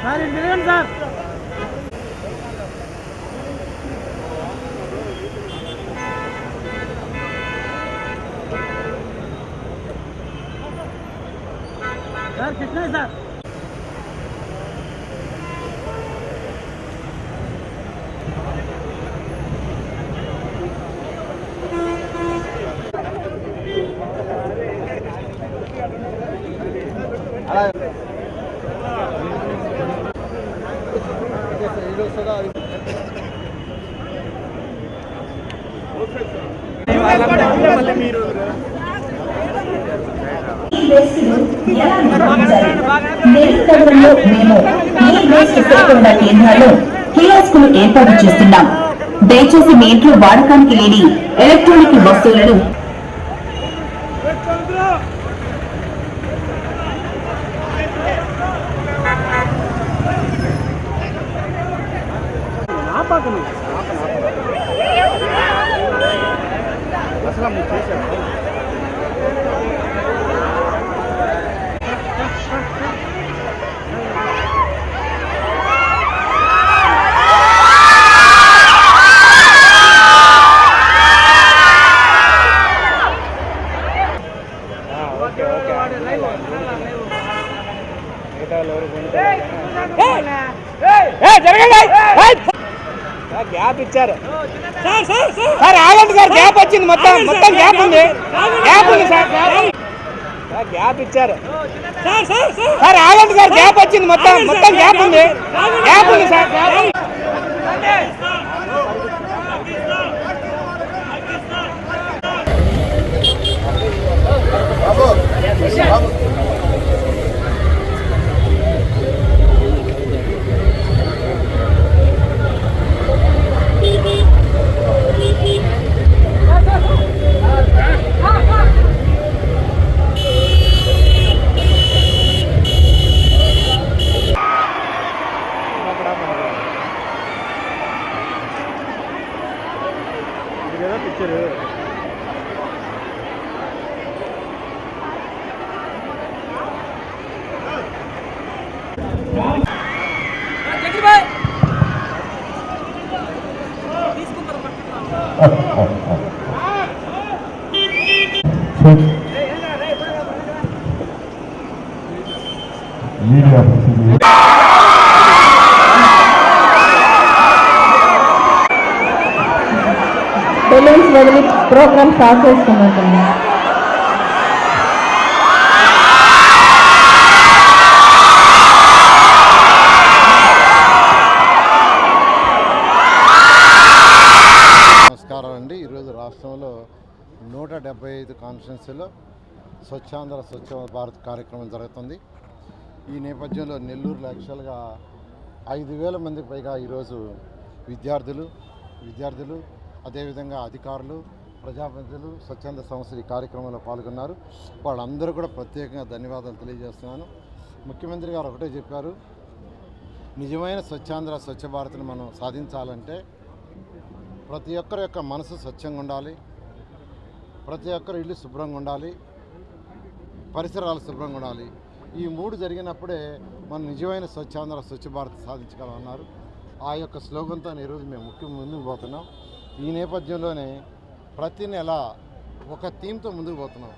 Sir ఇది తిరగండి sir. Sir Krishna sir. కేంద్రాల్లో కియోస్కులు ఏర్పాటు చేస్తున్నాం. దయచేసి మీ ఇంట్లో వాడకానికి లేని ఎలక్ట్రానిక్ వస్తువులను గ్యాప్ ఇచ్చారు సార్. ఆగండి సార్, గ్యాప్ వచ్చింది. మొత్తం గ్యాప్ ఉంది. సార్ గ్యాప్ ఇచ్చారు సార్. ఆగండి సార్, గ్యాప్ వచ్చింది. మొత్తం గ్యాప్ ఉంది సార్. బెలూన్స్ వదిలి ప్రోగ్రామ్ స్టార్ట్ చేసుకున్నట్టుంది. నమస్కారం అండి. ఈరోజు రాష్ట్రంలో 175 కాన్స్టిట్యున్సీలో స్వచ్ఛాంధ్ర స్వచ్ఛ భారత్ కార్యక్రమం జరుగుతుంది. ఈ నేపథ్యంలో నెల్లూరులో యాక్చువల్గా 5,000 మందికి పైగా ఈరోజు విద్యార్థులు అదేవిధంగా అధికారులు, ప్రజాప్రతినిధులు, స్వచ్ఛంద సంస్థలు ఈ కార్యక్రమంలో పాల్గొన్నారు. వాళ్ళందరూ కూడా ప్రత్యేకంగా ధన్యవాదాలు తెలియజేస్తున్నాను. ముఖ్యమంత్రి గారు ఒకటే చెప్పారు, నిజమైన స్వచ్ఛాంధ్ర స్వచ్ఛ భారత్ని మనం సాధించాలంటే ప్రతి ఒక్కరి యొక్క మనసు స్వచ్ఛంగా ఉండాలి, ప్రతి ఒక్కరు ఇల్లు శుభ్రంగా ఉండాలి, పరిసరాలు శుభ్రంగా ఉండాలి. ఈ 3 జరిగినప్పుడే మనం నిజమైన స్వచ్ఛాంధ్ర స్వచ్ఛ భారత్ సాధించగలమన్నారు. ఆ యొక్క స్లోగన్తో ఈరోజు మేము ముందుకు పోతున్నాం. ఈ నేపథ్యంలోనే ప్రతి నెల ఒక థీమ్తో ముందుకు పోతున్నాం.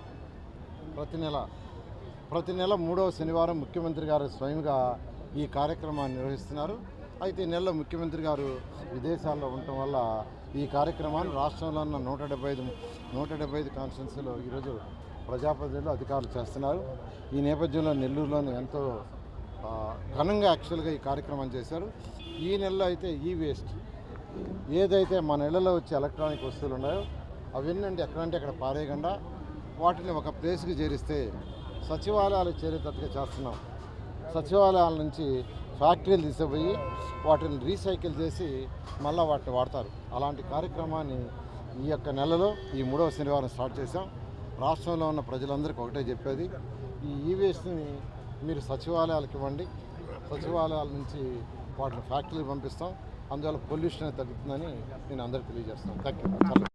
ప్రతి నెల 3వ శనివారం ముఖ్యమంత్రి గారు స్వయంగా ఈ కార్యక్రమాన్ని నిర్వహిస్తున్నారు. అయితే ఈ నెలలో ముఖ్యమంత్రి గారు విదేశాల్లో ఉండటం వల్ల ఈ కార్యక్రమాన్ని రాష్ట్రంలో ఉన్న 175 కాన్స్టిట్యున్సీలో ఈరోజు ప్రజాప్రతినిధులు, అధికారులు చేస్తున్నారు. ఈ నేపథ్యంలో నెల్లూరులోని ఎంతో ఘనంగా యాక్చువల్గా ఈ కార్యక్రమం చేశారు. ఈ నెలలో అయితే ఈ వేస్ట్ ఏదైతే మన ఇళ్లలో వచ్చే ఎలక్ట్రానిక్ వస్తువులు ఉన్నాయో అవన్నీ ఎక్కడంటే అక్కడ పారేయకుండా వాటిని ఒక ప్లేస్కి చేరిస్తే సచివాలయాలు చేరేటట్టుగా చేస్తున్నాం. సచివాలయాల నుంచి ఫ్యాక్టరీలు తీసుకుపోయి వాటిని రీసైకిల్ చేసి మళ్ళీ వాటిని వాడతారు. అలాంటి కార్యక్రమాన్ని ఈ యొక్క నెలలో ఈ 3వ శనివారం స్టార్ట్ చేశాం. రాష్ట్రంలో ఉన్న ప్రజలందరికీ ఒకటే చెప్పేది, ఈ వేస్ట్ని మీరు సచివాలయాలకు ఇవ్వండి, సచివాలయాల నుంచి వాటిని ఫ్యాక్టరీకి పంపిస్తాం. అందువల్ల పొల్యూషన్ తగ్గుతుందని నేను అందరికీ తెలియజేస్తాను. Thank you.